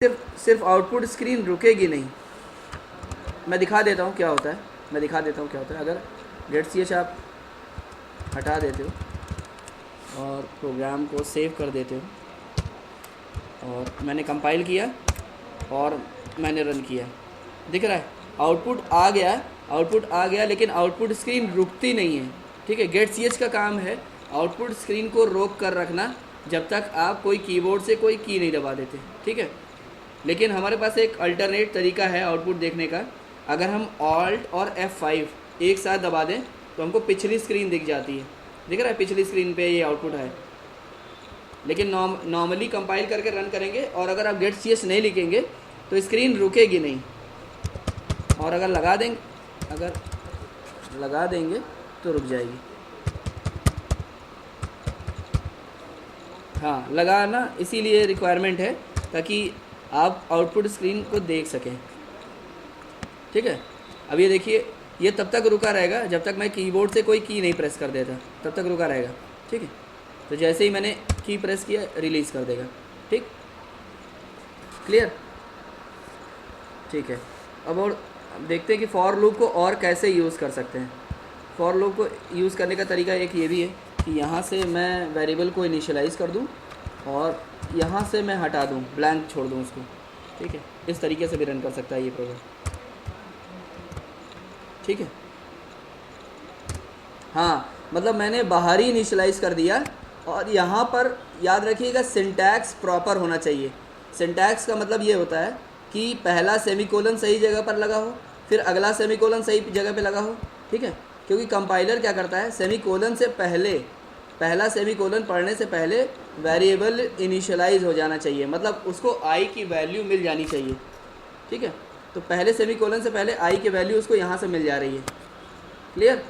सिर्फ output screen रुकेगी नहीं। मैं दिखा देता हूँ क्या होता है, अगर गेट सी एच आप हटा देते हो और प्रोग्राम को सेव कर देते हो और मैंने कंपाइल किया और मैंने रन किया, दिख रहा है आउटपुट आ गया, लेकिन आउटपुट स्क्रीन रुकती नहीं है। ठीक है, गेट सी एच का काम है आउटपुट स्क्रीन को रोक कर रखना जब तक आप कोई कीबोर्ड से कोई की नहीं दबा देते। ठीक है, लेकिन हमारे पास एक अल्टरनेट तरीका है आउटपुट देखने का। अगर हम ऑल्ट और F5 एक साथ दबा दें तो हमको पिछली स्क्रीन दिख जाती है, दिख रहा है पिछली स्क्रीन पे ये आउटपुट है। लेकिन नॉर्मली कंपाइल करके रन करेंगे और अगर आप गेट सी एच नहीं लिखेंगे तो स्क्रीन रुकेगी नहीं। और अगर लगा देंगे तो रुक जाएगी। हाँ, लगाना इसीलिए रिक्वायरमेंट है ताकि आप आउटपुट स्क्रीन को देख सकें। ठीक है, अब ये देखिए ये तब तक रुका रहेगा जब तक मैं कीबोर्ड से कोई की नहीं प्रेस कर देता, तब तक रुका रहेगा। ठीक है, तो जैसे ही मैंने की प्रेस किया रिलीज़ कर देगा। ठीक, क्लियर? ठीक है, अब और देखते हैं कि फॉर लूप को और कैसे यूज़ कर सकते हैं। फॉर लूप को यूज़ करने का तरीका एक ये भी है कि यहाँ से मैं वेरिएबल को इनिशियलाइज़ कर दूँ और यहाँ से मैं हटा दूँ, ब्लैंक छोड़ दूँ उसको। ठीक है, इस तरीके से भी रन कर सकता है ये प्रोग्राम। ठीक है, हाँ, मतलब मैंने बाहर ही इनिशियलाइज़ कर दिया और यहाँ पर याद रखिएगा सिंटैक्स प्रॉपर होना चाहिए। सिंटैक्स का मतलब ये होता है कि पहला सेमीकोलन सही जगह पर लगा हो, फिर अगला सेमीकोलन सही जगह पे लगा हो। ठीक है, क्योंकि कंपाइलर क्या करता है, सेमीकोलन से पहले, पहला सेमीकोलन पढ़ने से पहले वेरिएबल इनिशियलाइज हो जाना चाहिए, मतलब उसको आई की वैल्यू मिल जानी चाहिए। ठीक है, तो पहले सेमीकोलन से पहले आई की वैल्यू उसको यहाँ से मिल जा रही है। क्लियर?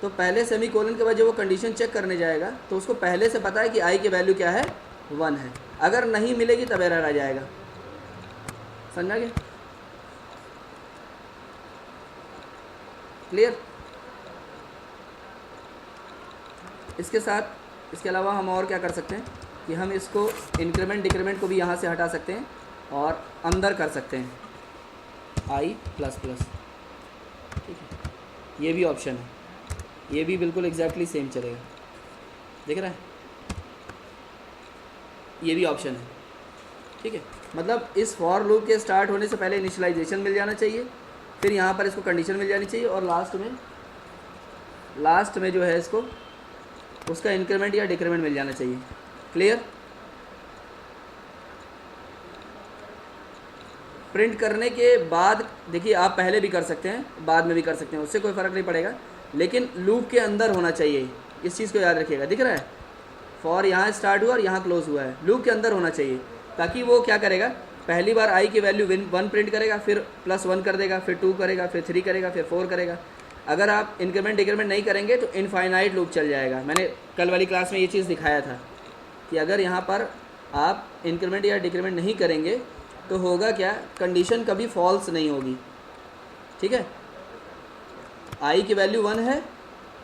तो पहले सेमीकोलन के बाद जब वो कंडीशन चेक करने जाएगा तो उसको पहले से पता है कि आई की वैल्यू क्या है, 1 है। अगर नहीं मिलेगी तब एरर आ जाएगा। समझा गया? क्लियर? इसके अलावा हम और क्या कर सकते हैं कि हम इसको इंक्रीमेंट डिक्रीमेंट को भी यहाँ से हटा सकते हैं और अंदर कर सकते हैं I++। ठीक है, ये भी ऑप्शन है, ये भी बिल्कुल एग्जैक्टली सेम चलेगा। देख रहा है, ये भी ऑप्शन है। ठीक है, मतलब इस फॉर लूप के स्टार्ट होने से पहले इनिशियलाइजेशन मिल जाना चाहिए, फिर यहाँ पर इसको कंडीशन मिल जानी चाहिए और लास्ट में जो है इसको उसका इंक्रीमेंट या डिक्रीमेंट मिल जाना चाहिए। क्लियर? प्रिंट करने के बाद देखिए आप पहले भी कर सकते हैं, बाद में भी कर सकते हैं, उससे कोई फ़र्क नहीं पड़ेगा, लेकिन लूप के अंदर होना चाहिए। इस चीज़ को याद रखिएगा। दिख रहा है फॉर यहाँ स्टार्ट हुआ और यहाँ क्लोज हुआ है, लूप के अंदर होना चाहिए, ताकि वो क्या करेगा, पहली बार आई की वैल्यू 1 प्रिंट करेगा, फिर +1 कर देगा, फिर 2 करेगा, फिर 3 करेगा, फिर 4 करेगा। अगर आप इंक्रीमेंट डिक्रीमेंट नहीं करेंगे तो इनफाइनाइट लूप चल जाएगा। मैंने कल वाली क्लास में ये चीज़ दिखाया था कि अगर यहाँ पर आप इंक्रीमेंट या डिक्रीमेंट नहीं करेंगे तो होगा क्या, कंडीशन कभी फॉल्स नहीं होगी। ठीक है, आई की वैल्यू 1 है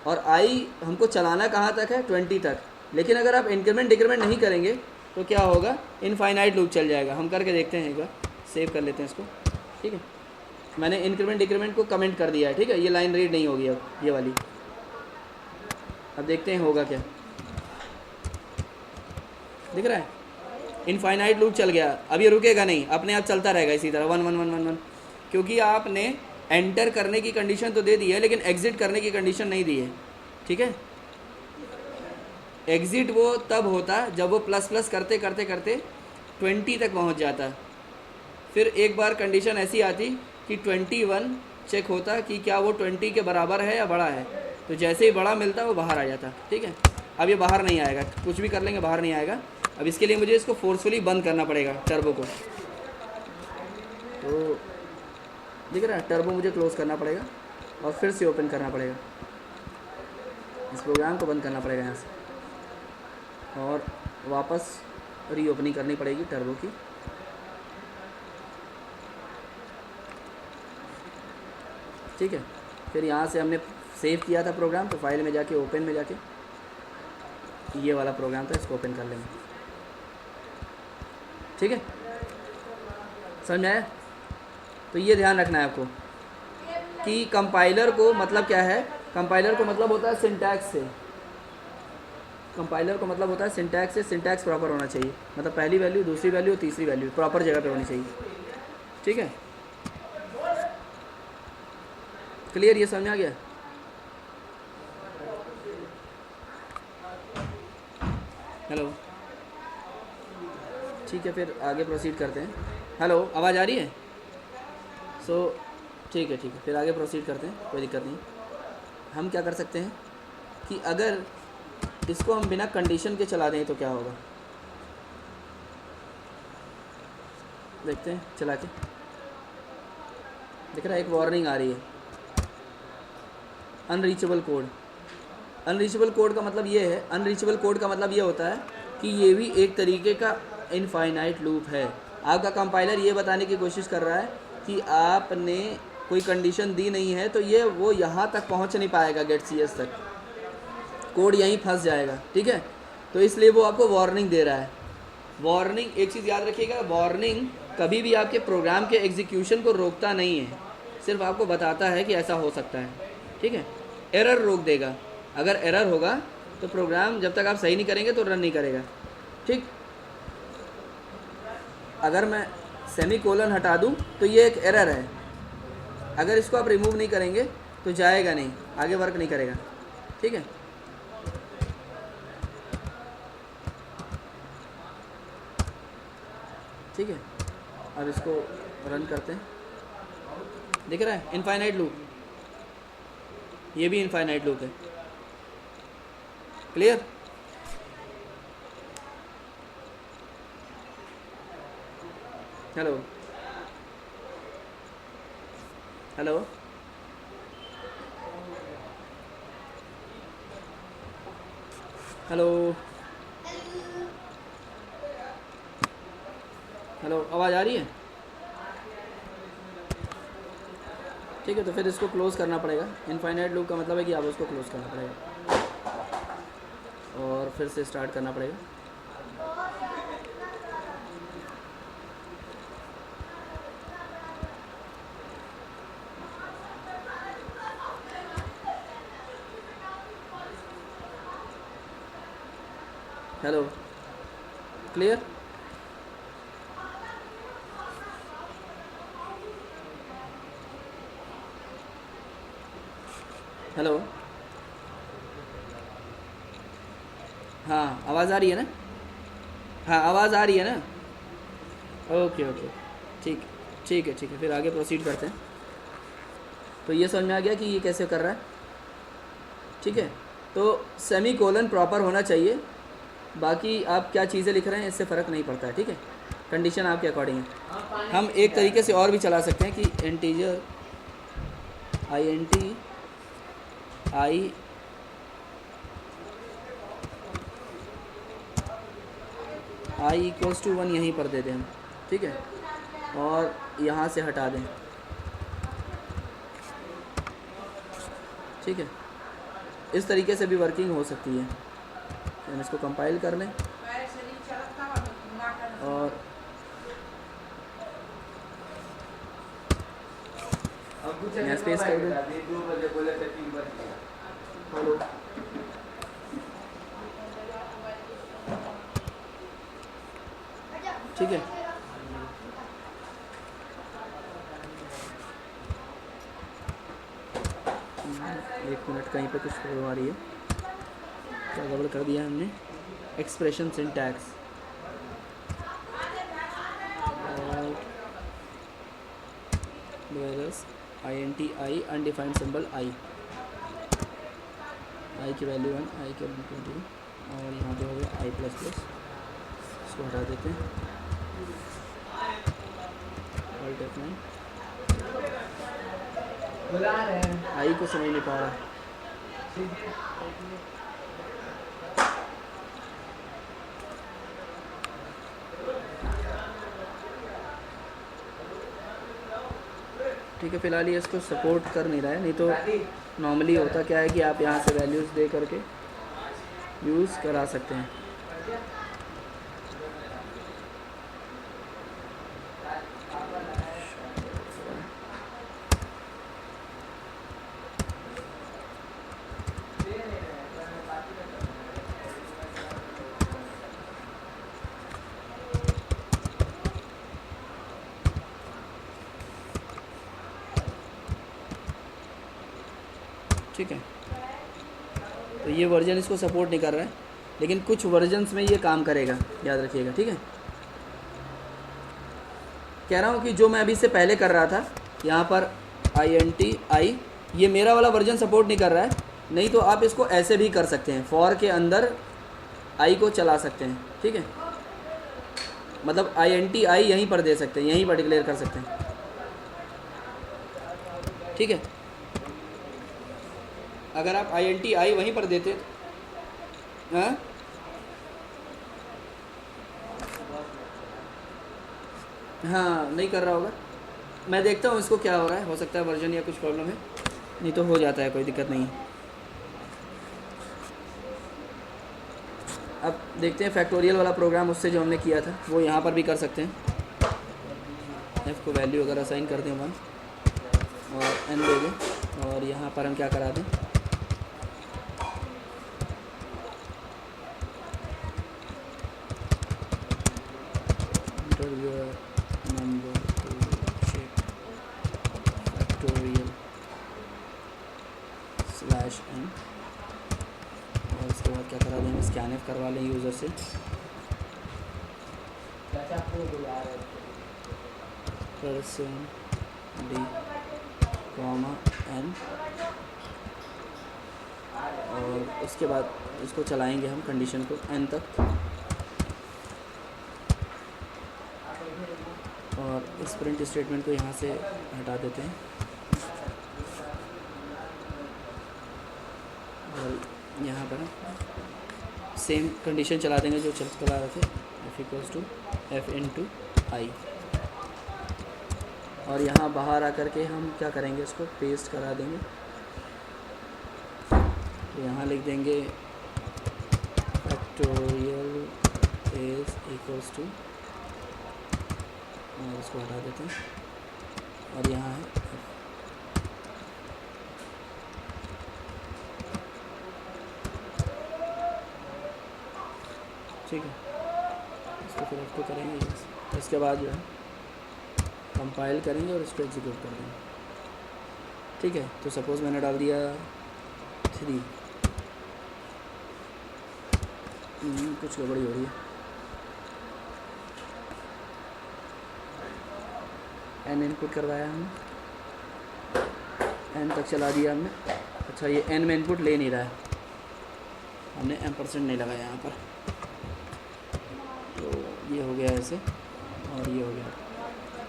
और आई हमको चलाना कहाँ तक है, 20 तक, लेकिन अगर आप इंक्रीमेंट डिक्रीमेंट नहीं करेंगे तो क्या होगा, इनफाइनाइट लूप चल जाएगा। हम करके देखते हैं, एक बार सेव कर लेते हैं इसको। ठीक है, मैंने इंक्रीमेंट डिक्रीमेंट को कमेंट कर दिया है। ठीक है, ये लाइन रीड नहीं होगी अब, ये वाली। अब देखते हैं होगा क्या। दिख रहा है इनफाइनाइट लूप चल गया, अब ये रुकेगा नहीं, अपने आप चलता रहेगा इसी तरह 1 1 1 1 1, क्योंकि आपने एंटर करने की कंडीशन तो दे दी है लेकिन एग्ज़िट करने की कंडीशन नहीं दी है। ठीक है, एग्ज़िट वो तब होता जब वो ++ करते करते करते 20 तक पहुंच जाता, फिर एक बार कंडीशन ऐसी आती कि 21 चेक होता कि क्या वो 20 के बराबर है या बड़ा है, तो जैसे ही बड़ा मिलता वो बाहर आ जाता। ठीक है, अब ये बाहर नहीं आएगा, कुछ भी कर लेंगे बाहर नहीं आएगा। अब इसके लिए मुझे इसको फोर्सफुली बंद करना पड़ेगा, टर्बो को। तो दिख रहा है, टर्बो मुझे क्लोज़ करना पड़ेगा और फिर से ओपन करना पड़ेगा, इस प्रोग्राम को बंद करना पड़ेगा यहाँ से और वापस रीओपनिंग करनी पड़ेगी टर्बो की। ठीक है, फिर यहाँ से हमने सेव किया था प्रोग्राम, तो फाइल में जाके ओपन में जाके ये वाला प्रोग्राम था, इसको ओपन कर लेंगे। ठीक है, समझ में आया? तो ये ध्यान रखना है आपको कि कंपाइलर को मतलब क्या है। कंपाइलर को मतलब होता है सिंटैक्स से। कंपाइलर को मतलब होता है सिंटैक्स से। सिंटैक्स प्रॉपर होना चाहिए, मतलब पहली वैल्यू, दूसरी वैल्यू, तीसरी वैल्यू प्रॉपर जगह पे होनी चाहिए। ठीक है, क्लियर? ये समझ में आ गया? हेलो, ठीक है, फिर आगे प्रोसीड करते हैं। हेलो, आवाज़ आ रही है? ठीक है, फिर आगे प्रोसीड करते हैं, कोई दिक्कत नहीं। हम क्या कर सकते हैं कि अगर इसको हम बिना कंडीशन के चला दें तो क्या होगा, देखते हैं चला के। देख रहा है, एक वार्निंग आ रही है, अनरीचेबल कोड। अनरीचेबल कोड का मतलब ये है, अनरीचेबल कोड का मतलब ये होता है कि ये भी एक तरीके का इनफाइनाइट लूप है। आपका कंपाइलर ये बताने की कोशिश कर रहा है कि आपने कोई कंडीशन दी नहीं है तो ये वो यहाँ तक पहुँच नहीं पाएगा, गेट CS तक, कोड यहीं फंस जाएगा। ठीक है, तो इसलिए वो आपको वार्निंग दे रहा है। वार्निंग, एक चीज़ याद रखिएगा, वार्निंग कभी भी आपके प्रोग्राम के एग्जीक्यूशन को रोकता नहीं है, सिर्फ आपको बताता है कि ऐसा हो सकता है। ठीक है, एरर रोक देगा। अगर एरर होगा तो प्रोग्राम जब तक आप सही नहीं करेंगे तो रन नहीं करेगा। ठीक, अगर मैं सेमीकोलन हटा दूं तो ये एक एरर है, अगर इसको आप रिमूव नहीं करेंगे तो जाएगा नहीं, आगे वर्क नहीं करेगा। ठीक है, ठीक है, अब इसको रन करते हैं। दिख रहा है इनफाइनाइट लूप, ये भी इनफाइनाइट लूप है। Clear? Hello, hello, hello, hello, आवाज़ आ रही है? ठीक है, तो फिर इसको क्लोज़ करना पड़ेगा। इनफाइनाइट लूप का मतलब है कि आप उसको क्लोज़ करना पड़ेगा और फिर से स्टार्ट करना पड़ेगा। Hello, clear? हेलो, हाँ, आवाज़ आ रही है ना? हाँ, आवाज़ आ रही है ना? ओके, ओके, ठीक, ठीक है, फिर आगे प्रोसीड करते हैं। तो ये समझ में आ गया कि ये कैसे कर रहा है। ठीक है, तो सेमीकोलन प्रॉपर होना चाहिए, बाकी आप क्या चीज़ें लिख रहे हैं इससे फ़र्क नहीं पड़ता है। ठीक है, कंडीशन आपके अकॉर्डिंग है। हम एक तरीके से और भी चला सकते हैं कि integer INT I equals to 1 यहीं पर दे दें हम। ठीक है, और यहाँ से हटा दें। ठीक है, इस तरीके से भी वर्किंग हो सकती है। हम इसको कंपाइल कर लें और यहाँ स्पेस कर दूँ। हेलो, ठीक है, एक मिनट, कहीं पे कुछ प्रॉब्लम आ रही है, क्या गड़बड़ कर दिया हमने। Expression syntax INT I undefined symbol I की वैल्यू 1, I की वैल्यू 20 और यहाँ पे हो गया I++। इसको हटा देते हैं, Alt F9। I को समझ नहीं पा रहा। ठीक है, फ़िलहाल ये इसको सपोर्ट कर नहीं रहा है, नहीं तो नॉर्मली होता क्या है कि आप यहाँ से वैल्यूज़ दे करके यूज़ करा सकते हैं। ठीक है। तो ये वर्जन इसको सपोर्ट नहीं कर रहा है, लेकिन कुछ वर्जन्स में ये काम करेगा, याद रखिएगा, ठीक है। कह रहा हूँ कि जो मैं अभी से पहले कर रहा था यहाँ पर INT ये मेरा वाला वर्जन सपोर्ट नहीं कर रहा है, नहीं तो आप इसको ऐसे भी कर सकते हैं, फॉर के अंदर आई को चला सकते हैं, ठीक है। मतलब INT यहीं पर दे सकते हैं, यहीं पर डिक्लेयर कर सकते हैं, ठीक है। अगर आप INT वहीं पर देते, हाँ हाँ नहीं कर रहा होगा, मैं देखता हूँ इसको क्या हो रहा है, हो सकता है वर्जन या कुछ प्रॉब्लम है, नहीं तो हो जाता है, कोई दिक्कत नहीं है। अब देखते हैं फैक्टोरियल वाला प्रोग्राम उससे जो हमने किया था वो यहाँ पर भी कर सकते हैं। f को वैल्यू अगर असाइन कर दें 1 और n दे दें, और यहाँ पर हम क्या करा दें, number to check factorial /n, और उसके बाद क्या करा देंगे, स्कैनफ करवा लें यूज़र से, person d कॉमा n, और उसके बाद इसको चलाएंगे हम कंडीशन को n तक, और इस प्रिंट स्टेटमेंट को यहाँ से हटा देते हैं, और यहाँ पर सेम कंडीशन चला देंगे जो चला रहे थे, f = f × i, और यहाँ बाहर आकर के हम क्या करेंगे, इसको पेस्ट करा देंगे। तो यहाँ लिख देंगे फैक्टोरियल इज इक्वल्स टू, और इसको हटा देते हैं, और यहाँ है ठीक है। इसको फिर आपको करेंगे, इसके बाद जो है कंपाइल करेंगे और इसको एग्जीक्यूट कर देंगे, ठीक है। तो सपोज़ मैंने डाल दिया 3, कुछ गड़बड़ी हो रही है, n इनपुट करवाया हमने, n तक चला दिया हमने। अच्छा, ये n में इनपुट ले नहीं रहा है, हमने % नहीं लगाया यहाँ पर, तो ये हो गया ऐसे, और ये हो गया।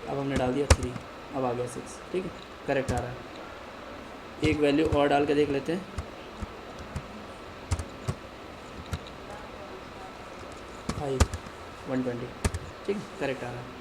अब हमने डाल दिया 3, अब आ गया 6, ठीक है, करेक्ट आ रहा है। एक वैल्यू और डाल के देख लेते हैं, 120, ठीक है, करेक्ट आ रहा है।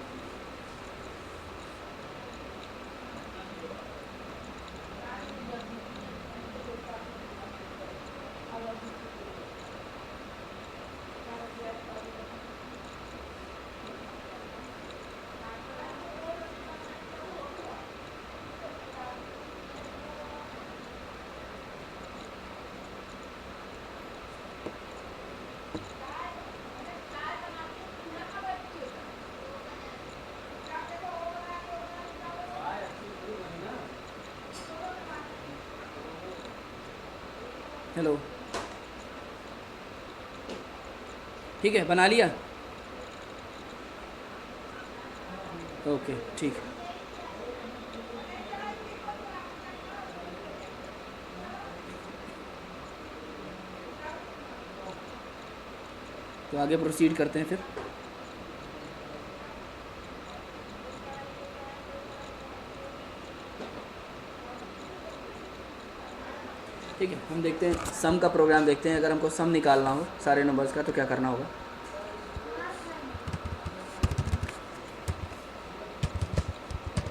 हेलो, ठीक है, बना लिया, ओके, ठीक है। तो आगे प्रोसीड करते हैं फिर। ठीक है, हम देखते हैं सम का प्रोग्राम देखते हैं। अगर हमको सम निकालना हो सारे नंबर्स का तो क्या करना होगा।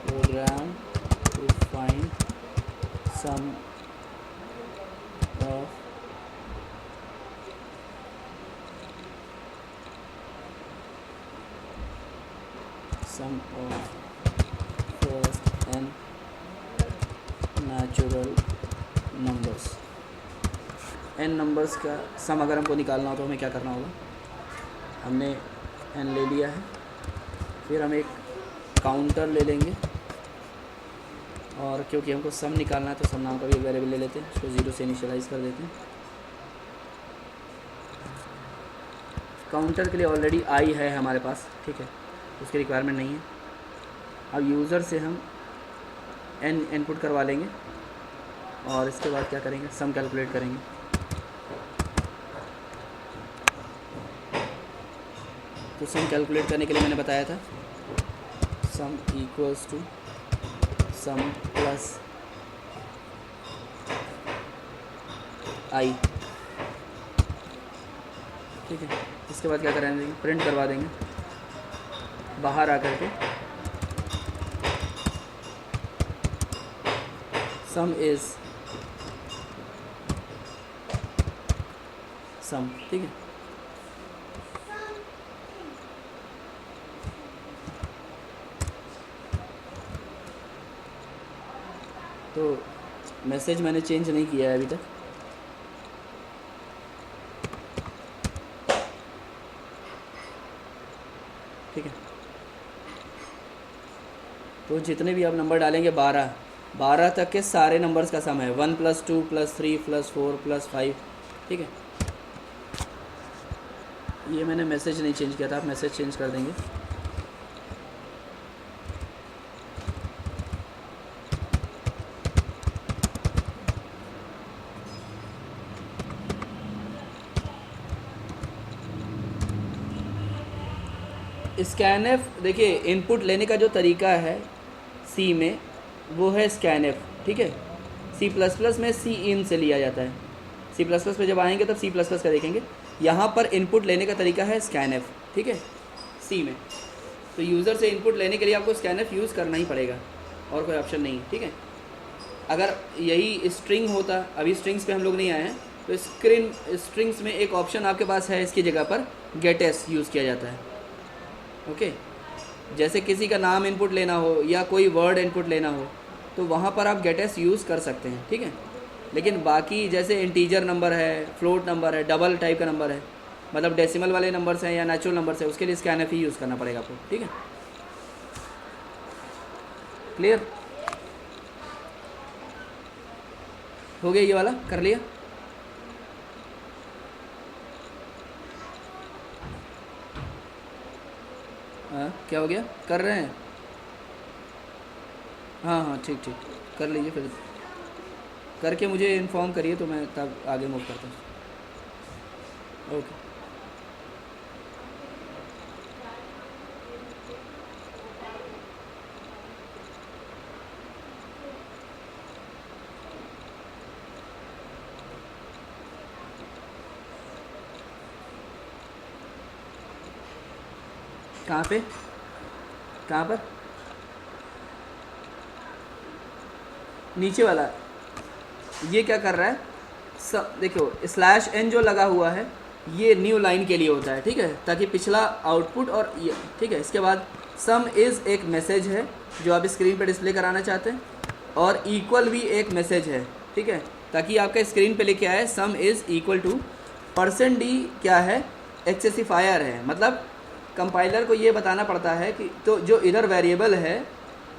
Program to find sum of first n natural numbers. n numbers का सम अगर हमको निकालना हो तो हमें क्या करना होगा। हमने n ले लिया है, फिर हम एक काउंटर ले लेंगे और क्योंकि हमको सम निकालना है तो सम नाम का भी एक वेरिएबल ले लेते हैं, उसको 0 से इनिशियलाइज़ कर देते हैं। काउंटर के लिए ऑलरेडी आई है हमारे पास, ठीक है, उसकी रिक्वायरमेंट नहीं है। अब यूज़र से हम n इनपुट करवा लेंगे और इसके बाद क्या करेंगे, सम कैलकुलेट करेंगे। तो सम कैलकुलेट करने के लिए मैंने बताया था sum equals to sum plus i, ठीक है। इसके बाद क्या करेंगे, प्रिंट करवा देंगे बाहर आकर के सम इज़ सम, ठीक है। तो मैसेज मैंने चेंज नहीं किया है अभी तक, ठीक है। तो जितने भी आप नंबर डालेंगे 12 तक के सारे नंबर्स का सम है, 1 + 2 + 3 + 4 + 5, ठीक है। ये मैंने मैसेज नहीं चेंज किया था, आप मैसेज चेंज कर देंगे। स्कैनएफ, देखिए इनपुट लेने का जो तरीका है सी में वो है स्कैनएफ, ठीक है। C++ में सी इन से लिया जाता है, C++ पे जब आएंगे तब C++ का देखेंगे। यहाँ पर इनपुट लेने का तरीका है स्कैनएफ, ठीक है, सी में। तो यूज़र से इनपुट लेने के लिए आपको स्कैनएफ यूज़ करना ही पड़ेगा, और कोई ऑप्शन नहीं, ठीक है। अगर यही स्ट्रिंग होता, अभी स्ट्रिंग्स पे हम लोग नहीं आए हैं, तो स्ट्रिंग्स में एक ऑप्शन आपके पास है, इसकी जगह पर गेटएस यूज़ किया जाता है, ओके। जैसे किसी का नाम इनपुट लेना हो या कोई वर्ड इनपुट लेना हो तो वहाँ पर आप गेटएस यूज़ कर सकते हैं, ठीक है। लेकिन बाकी जैसे इंटीजर नंबर है, फ्लोट नंबर है, डबल टाइप का नंबर है, मतलब डेसिमल वाले नंबर्स हैं या नेचुरल नंबर्स है, उसके लिए स्कैनएफ ही यूज़ करना पड़ेगा आपको, ठीक है। क्लियर हो गया, ये वाला कर लिया। हाँ क्या हो गया, कर रहे हैं, हाँ हाँ ठीक ठीक, कर लीजिए, फिर करके मुझे इन्फॉर्म करिए तो मैं तब आगे मूव करता हूँ, ओके। कहाँ पे, कहाँ पर, नीचे वाला, ये क्या कर रहा है, देखो /n जो लगा हुआ है ये न्यू लाइन के लिए होता है, ठीक है, ताकि पिछला आउटपुट और ये, ठीक है। इसके बाद सम इज़ एक मैसेज है जो आप स्क्रीन पर डिस्प्ले कराना चाहते हैं, और इक्वल भी एक मैसेज है, ठीक है, ताकि आपका स्क्रीन पे लिखे आए sum is equal to %d क्या है, एक्सेसिफायर है, मतलब कंपाइलर को ये बताना पड़ता है कि तो जो इधर वेरिएबल है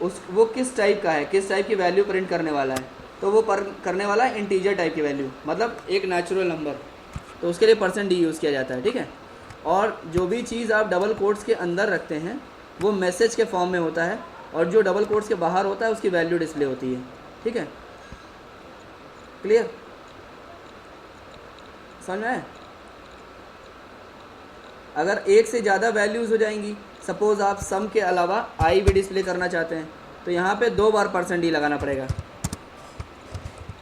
उस वो किस टाइप का है, किस टाइप की वैल्यू प्रिंट करने वाला है, तो वो करने वाला है इंटीजर टाइप की वैल्यू, मतलब एक नेचुरल नंबर, तो उसके लिए %d यूज़ किया जाता है, ठीक है। और जो भी चीज़ आप डबल कोट्स के अंदर रखते हैं वो मैसेज के फॉर्म में होता है, और जो डबल कोट्स के बाहर होता है उसकी वैल्यू डिस्प्ले होती है, ठीक है। क्लियर, समझ में आया? अगर एक से ज़्यादा वैल्यूज़ हो जाएंगी, सपोज़ आप सम के अलावा आई भी डिस्प्ले करना चाहते हैं, तो यहाँ पे 2 बार %d लगाना पड़ेगा,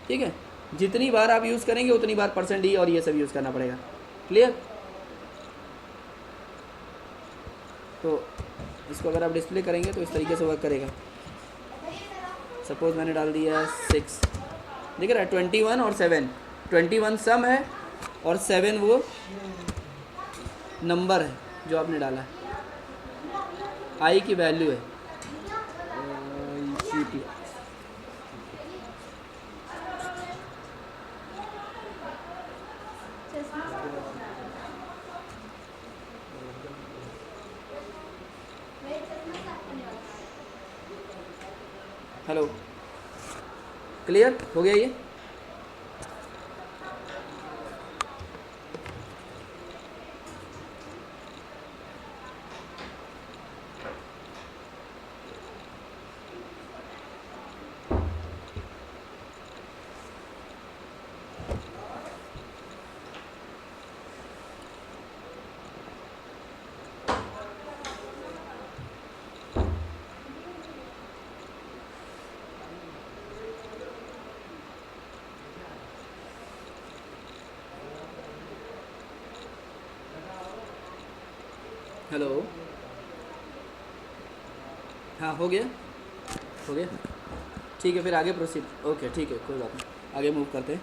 ठीक है। जितनी बार आप यूज़ करेंगे उतनी बार %d और ये सब यूज़ करना पड़ेगा। क्लियर? तो इसको अगर आप डिस्प्ले करेंगे तो इस तरीके से वर्क करेगा। सपोज़ मैंने डाल दिया 6, दिख रहा है 21 और 7, 21 सम है और 7 वो नंबर है जो आपने डाला है, आई की वैल्यू है। हेलो, क्लियर हो गया ये? हेलो, हाँ हो गया, हो गया, ठीक है फिर आगे प्रोसीड। ओके ठीक है, कोई बात नहीं, आगे मूव करते हैं।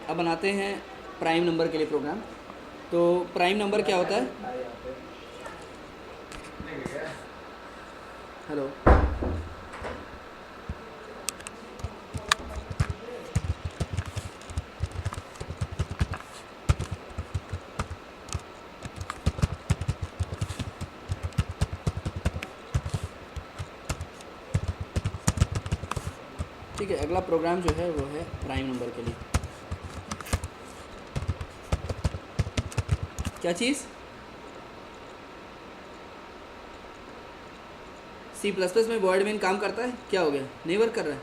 अब बनाते हैं प्राइम नंबर के लिए प्रोग्राम। तो प्राइम नंबर क्या होता है? हेलो, ठीक है, अगला प्रोग्राम जो है वो है प्राइम नंबर के लिए। क्या चीज़? सी प्लस प्लस में वॉइड मेन काम करता है? क्या हो गया, नहीं वर्क कर रहा है?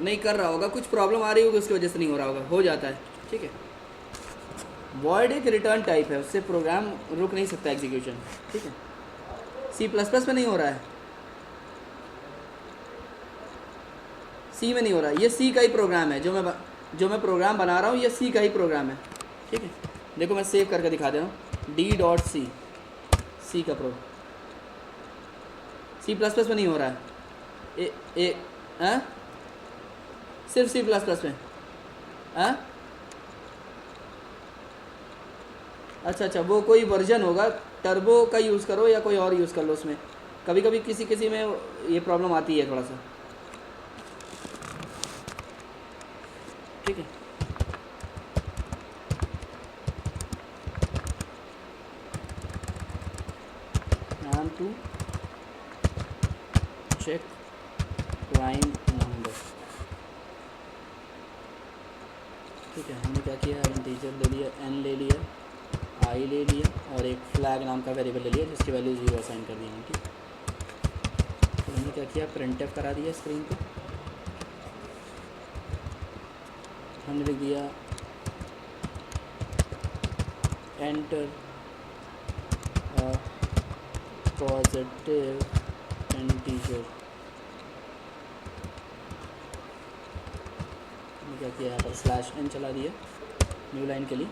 नहीं कर रहा होगा, कुछ प्रॉब्लम आ रही होगी, उसकी वजह से नहीं हो रहा होगा, हो जाता है, ठीक है। वॉइड एक रिटर्न टाइप है, उससे प्रोग्राम रुक नहीं सकता एग्जीक्यूशन, ठीक है। सी प्लस प्लस में नहीं हो रहा है, सी में नहीं हो रहा है, ये सी का ही प्रोग्राम है, जो मैं प्रोग्राम बना रहा हूँ ये सी का ही प्रोग्राम है, ठीक है। देखो मैं सेव करके दिखा दे रहा हूँ, D.C, सी का प्रोग्राम, सी प्लस प्लस में नहीं हो रहा है। सिर्फ सी प्लस प्लस में? अच्छा, वो कोई वर्जन होगा, टर्बो का यूज़ करो या कोई और यूज़ कर लो उसमें, कभी कभी किसी में ये प्रॉब्लम आती है थोड़ा सा, ठीक है। and to check prime number, ठीक है। हमने क्या किया, इंटीजर ले लिया, n ले लिया, i ले लिया, और एक फ्लैग नाम का वेरिएबल ले लिया जिसकी वैल्यू 0 असाइन कर दी है, ठीक। तो हमने क्या किया, प्रिंटफ करा दिया स्क्रीन पे, हमने लिख दिया एंटर पॉजिटिव इंटीजर, क्या किया यहाँ पर /n चला दिया न्यू लाइन के लिए,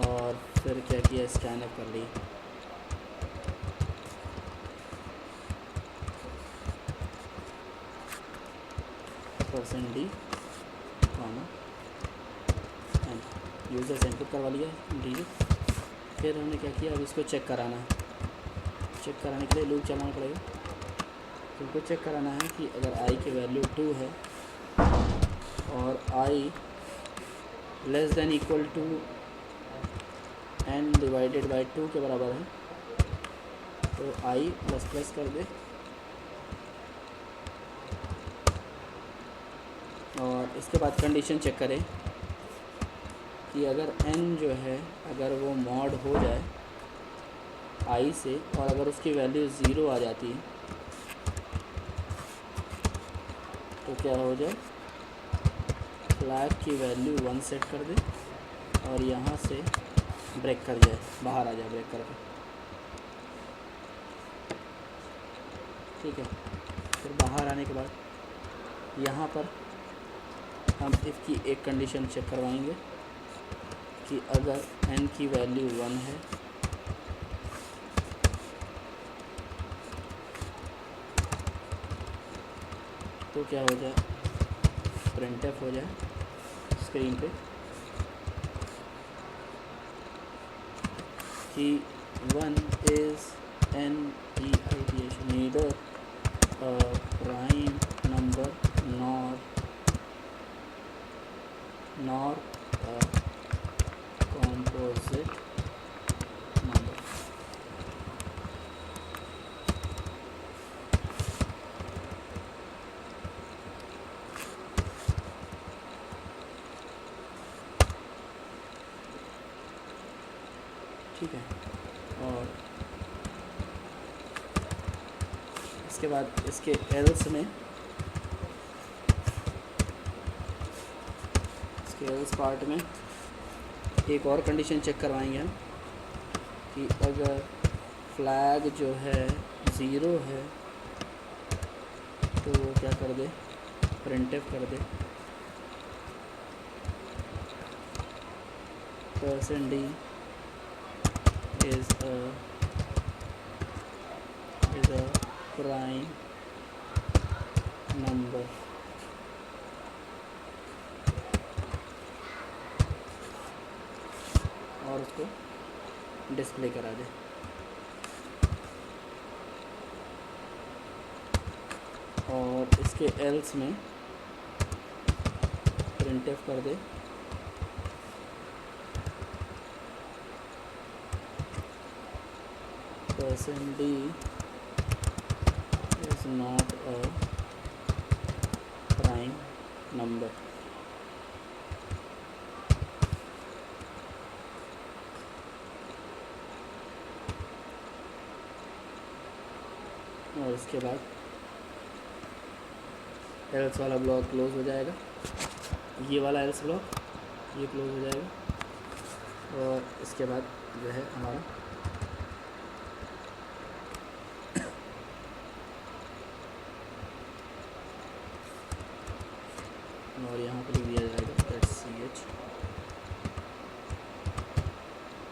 और फिर क्या किया, स्कैन अप कर ली, %d कॉमा n, यूज़र से इनपुट करवा लिया इंटीजर। फिर हमने क्या किया, अब इसको चेक कराना है, चेक कराने के लिए लूप चलाना पड़ेगा। तो उनको चेक कराना है कि अगर i की वैल्यू 2 है और i less than equal to n divided by 2 के बराबर है, तो i प्लस प्लस कर दे, और इसके बाद कंडीशन चेक करें कि अगर n जो है अगर वो मॉड हो जाए i से, और अगर उसकी वैल्यू 0 आ जाती है तो क्या हो जाए, फ्लैग की वैल्यू 1 सेट कर दे और यहाँ से ब्रेक कर जाए, बाहर आ जाए ब्रेक करके, ठीक है। फिर बाहर आने के बाद यहाँ पर हम इफ़ की एक कंडीशन चेक करवाएंगे कि अगर n की वैल्यू 1 है तो क्या हो जाए, प्रिंटफ हो जाए स्क्रीन पे कि 1 is neither a prime number nor a composite number। ठीक है। और इसके बाद इसके एल्स में, इसके एल्स पार्ट में एक और कंडीशन चेक करवाएंगे हम कि अगर फ्लैग जो है ज़ीरो है तो वो क्या कर दे, प्रिंटफ कर दे %d is a prime number। और उसको डिस्प्ले करा दे। और इसके एल्स में प्रिंटफ कर दे %d is not a prime number। और इसके बाद एल्स वाला ब्लॉक क्लोज हो जाएगा, ये वाला एल्स ब्लॉक ये क्लोज हो जाएगा। और इसके बाद जो है हमारा और यहाँ पर लिख दिया जाएगा .ch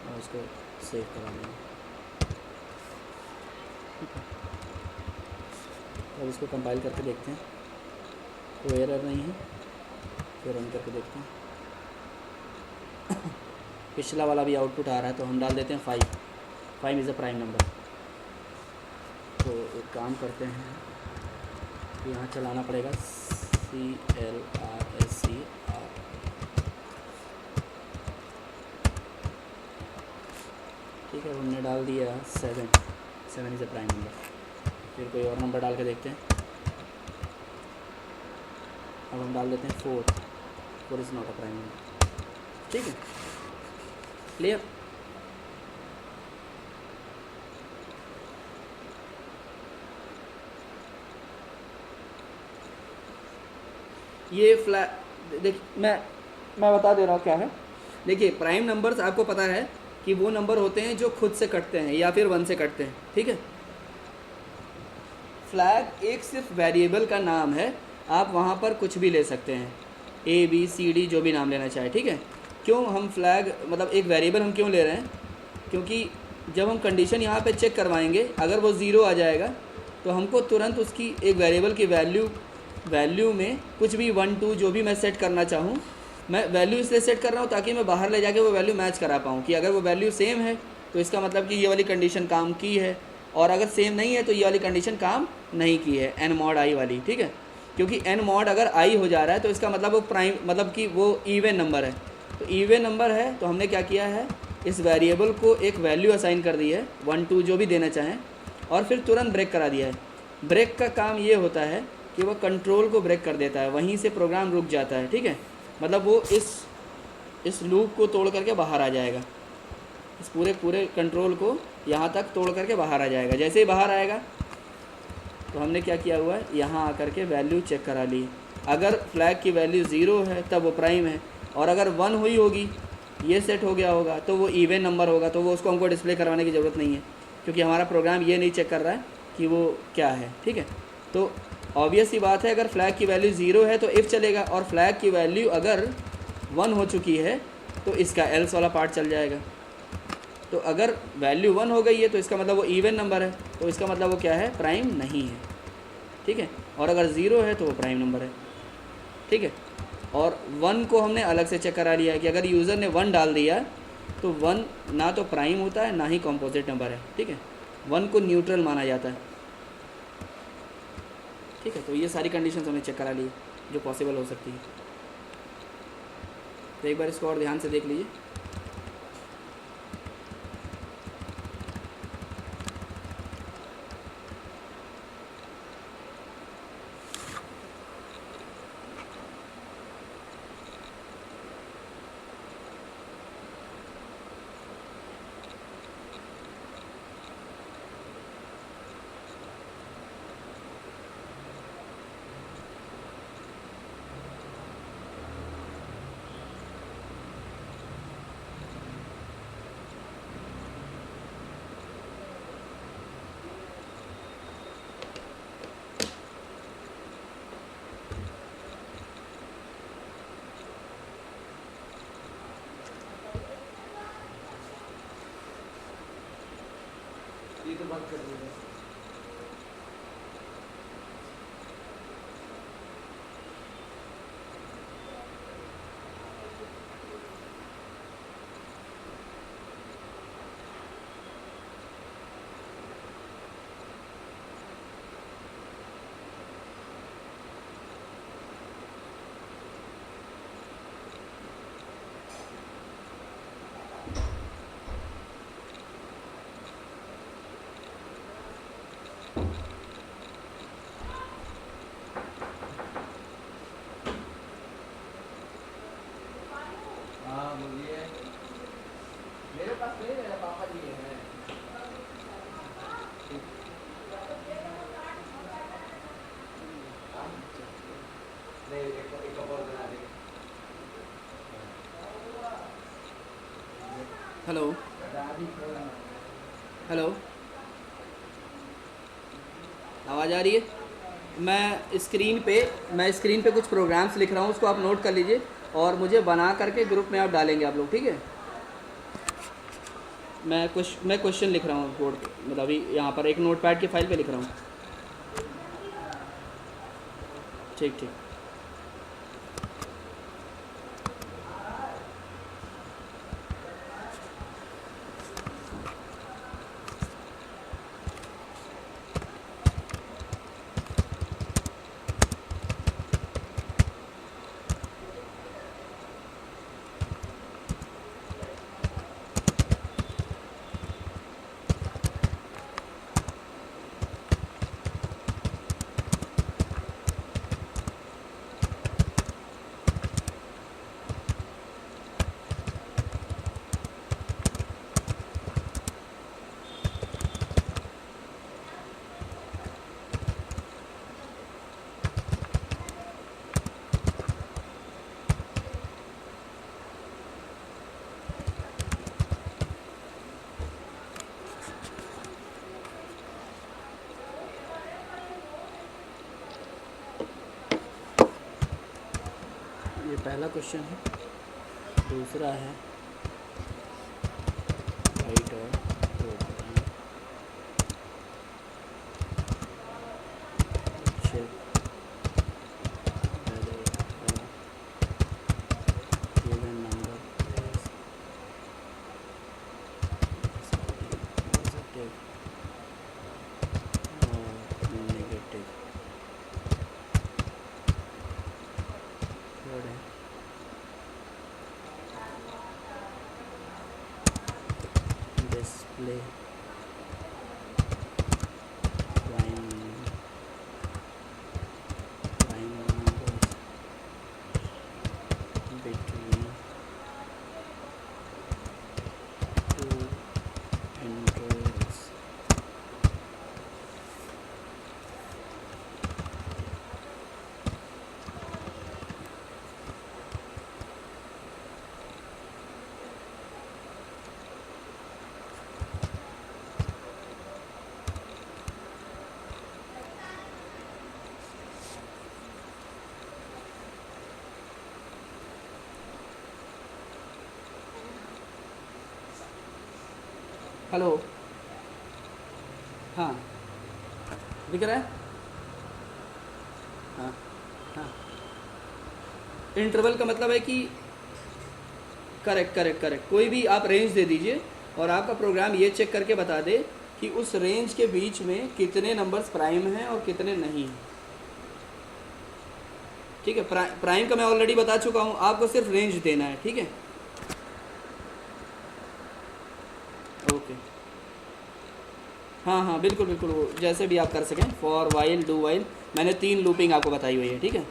और उसको सेव करा देंगे। अब इसको कंपाइल करके देखते हैं, कोई एरर नहीं है, फिर रन करके देखते हैं। पिछला वाला भी आउटपुट आ रहा है तो हम डाल देते हैं 5 इज़ अ प्राइम नंबर। तो एक काम करते हैं, तो यहाँ चलाना पड़ेगा CLRSCR। ठीक है, हमने डाल दिया 7 इज़ अ प्राइम नंबर। फिर कोई और नंबर डाल के देखते हैं। अब हम डाल देते हैं 4 is not a prime number. ठीक है, क्लियर। ये देखिए मैं बता दे रहा हूँ क्या है। देखिए प्राइम नंबर्स आपको पता है कि वो नंबर होते हैं जो खुद से कटते हैं या फिर 1 से कटते हैं। ठीक है, फ्लैग एक सिर्फ वेरिएबल का नाम है, आप वहाँ पर कुछ भी ले सकते हैं, ABCD जो भी नाम लेना चाहे। ठीक है, क्यों हम फ्लैग मतलब एक वेरिएबल हम क्यों ले रहे हैं, क्योंकि जब हम कंडीशन यहाँ पे चेक करवाएंगे अगर वो 0 आ जाएगा तो हमको तुरंत उसकी एक वेरिएबल की वैल्यू में कुछ भी 1 2 जो भी मैं सेट करना चाहूँ, मैं वैल्यू इसलिए सेट कर रहा हूँ ताकि मैं बाहर ले जाके वो वैल्यू मैच करा पाऊँ कि अगर वो वैल्यू सेम है तो इसका मतलब कि ये वाली कंडीशन काम की है, और अगर सेम नहीं है तो ये वाली कंडीशन काम नहीं की है, n mod i वाली। ठीक है, क्योंकि n mod अगर i हो जा रहा है तो इसका मतलब वो प्राइम मतलब कि वो इवन नंबर है। तो इवन नंबर है तो हमने क्या किया है, इस वेरिएबल को एक वैल्यू असाइन कर दी है 1 2 जो भी देना चाहें, और फिर तुरंत ब्रेक करा दिया है। ब्रेक का काम ये होता है कि वह कंट्रोल को ब्रेक कर देता है, वहीं से प्रोग्राम रुक जाता है। ठीक है, मतलब वो इस लूप को तोड़ करके बाहर आ जाएगा, इस पूरे कंट्रोल को यहाँ तक तोड़ करके बाहर आ जाएगा। जैसे ही बाहर आएगा तो हमने क्या किया हुआ है, यहाँ आकर के वैल्यू चेक करा ली। अगर फ्लैग की वैल्यू 0 है तब वो प्राइम है, और अगर 1 हुई होगी, ये सेट हो गया होगा तो वो इवन नंबर होगा, तो वो उसको हमको डिस्प्ले करवाने की ज़रूरत नहीं है, क्योंकि हमारा प्रोग्राम ये नहीं चेक कर रहा है कि वो क्या है। ठीक है, तो ऑब्वियस सी बात है, अगर फ्लैग की वैल्यू 0 है तो इफ़ चलेगा, और फ्लैग की वैल्यू अगर 1 हो चुकी है तो इसका एल्स वाला पार्ट चल जाएगा। तो अगर वैल्यू 1 हो गई है तो इसका मतलब वो इवन नंबर है, तो इसका मतलब वो क्या है, प्राइम नहीं है। ठीक है, और अगर 0 है तो वो प्राइम नंबर है। ठीक है, और 1 को हमने अलग से चेक करा लिया है कि अगर यूज़र ने 1 डाल दिया तो 1 ना तो प्राइम होता है ना ही कॉम्पोजिट नंबर है। ठीक है, 1 को न्यूट्रल माना जाता है। ठीक है, तो ये सारी कंडीशंस हमने चेक करा ली जो पॉसिबल हो सकती है। तो एक बार इसको और ध्यान से देख लीजिए। ये तो बात कर रही है। हाँ बोलिए। मेरे पास नहीं, मेरे पापा जी हैं। नहीं, एक और बना देंगे। हेलो हेलो, आवाज़ आ रही है? मैं स्क्रीन पे कुछ प्रोग्राम्स लिख रहा हूँ, उसको आप नोट कर लीजिए और मुझे बना करके ग्रुप में आप डालेंगे आप लोग, ठीक है? मैं क्वेश्चन लिख रहा हूँ बोर्ड पे, मतलब अभी यहाँ पर एक नोटपैड की फाइल पे लिख रहा हूँ। ठीक ठीक। ये पहला क्वेश्चन है। दूसरा है राइट और program check whether the given number is positive or negative. Third है display prime numbers between two intervals. Hello, हाँ दिख रहा है? हाँ हाँ, इंटरवल का मतलब है कि करेक्ट करेक्ट करेक्ट, कोई भी आप रेंज दे दीजिए और आपका प्रोग्राम ये चेक करके बता दे कि उस रेंज के बीच में कितने नंबर्स प्राइम हैं और कितने नहीं हैं। ठीक है, प्राइम का मैं ऑलरेडी बता चुका हूँ, आपको सिर्फ रेंज देना है, ठीक है? ओके, हाँ हाँ बिल्कुल बिल्कुल, वो जैसे भी आप कर सकें, फॉर वाइल डू वाइल, मैंने 3 लूपिंग आपको बताई हुई है, ठीक है?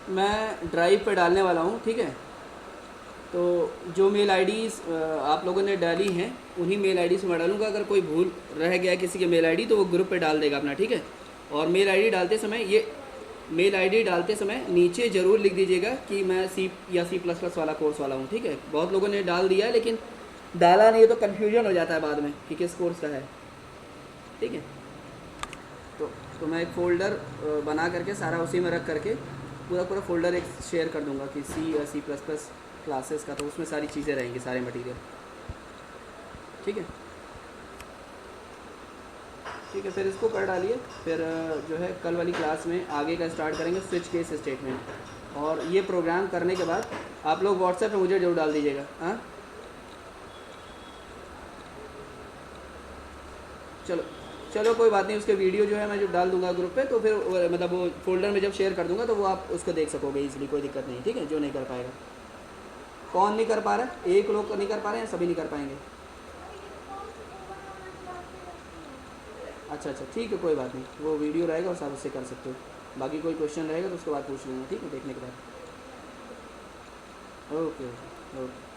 मैं ड्राइव पे डालने वाला हूँ, ठीक है। तो जो मेल आईडीज़ आप लोगों ने डाली हैं उन्हीं मेल आईडी से मैं डालूँगा। अगर कोई भूल रह गया किसी के मेल आईडी तो वो ग्रुप पे डाल देगा अपना, ठीक है। और मेल आईडी डालते समय मेल आईडी डालते समय नीचे ज़रूर लिख दीजिएगा कि मैं सी या C++ वाला कोर्स वाला हूँ, ठीक है। बहुत लोगों ने डाल दिया है लेकिन डाला नहीं है तो कन्फ्यूजन हो जाता है बाद में कि किस कोर्स का है, ठीक है। तो मैं एक फ़ोल्डर बना करके सारा उसी में रख करके पूरा फ़ोल्डर एक शेयर कर दूंगा कि C या C++ क्लासेस का, तो उसमें सारी चीज़ें रहेंगी, सारे मटेरियल, ठीक है। ठीक है, फिर इसको कर डालिए। फिर जो है कल वाली क्लास में आगे का स्टार्ट करेंगे स्विच केस स्टेटमेंट। और ये प्रोग्राम करने के बाद आप लोग व्हाट्सएप पे मुझे जरूर डाल दीजिएगा। हाँ, चलो कोई बात नहीं। उसके वीडियो जो है मैं जो डाल दूंगा ग्रुप पे, तो फिर मतलब वो फोल्डर में जब शेयर कर दूंगा तो वो आप उसको देख सकोगे इजीली, कोई दिक्कत नहीं, ठीक है। जो नहीं कर पाएगा, कौन नहीं कर पा रहा है? एक लोग नहीं कर पा रहे हैं, सभी नहीं कर पाएंगे? अच्छा, ठीक है, कोई बात नहीं। वो वीडियो रहेगा और सब उससे कर सकते हो। बाकी कोई क्वेश्चन रहेगा तो उसके बाद पूछ लेंगे, ठीक है, देखने के बाद। Okay okay okay.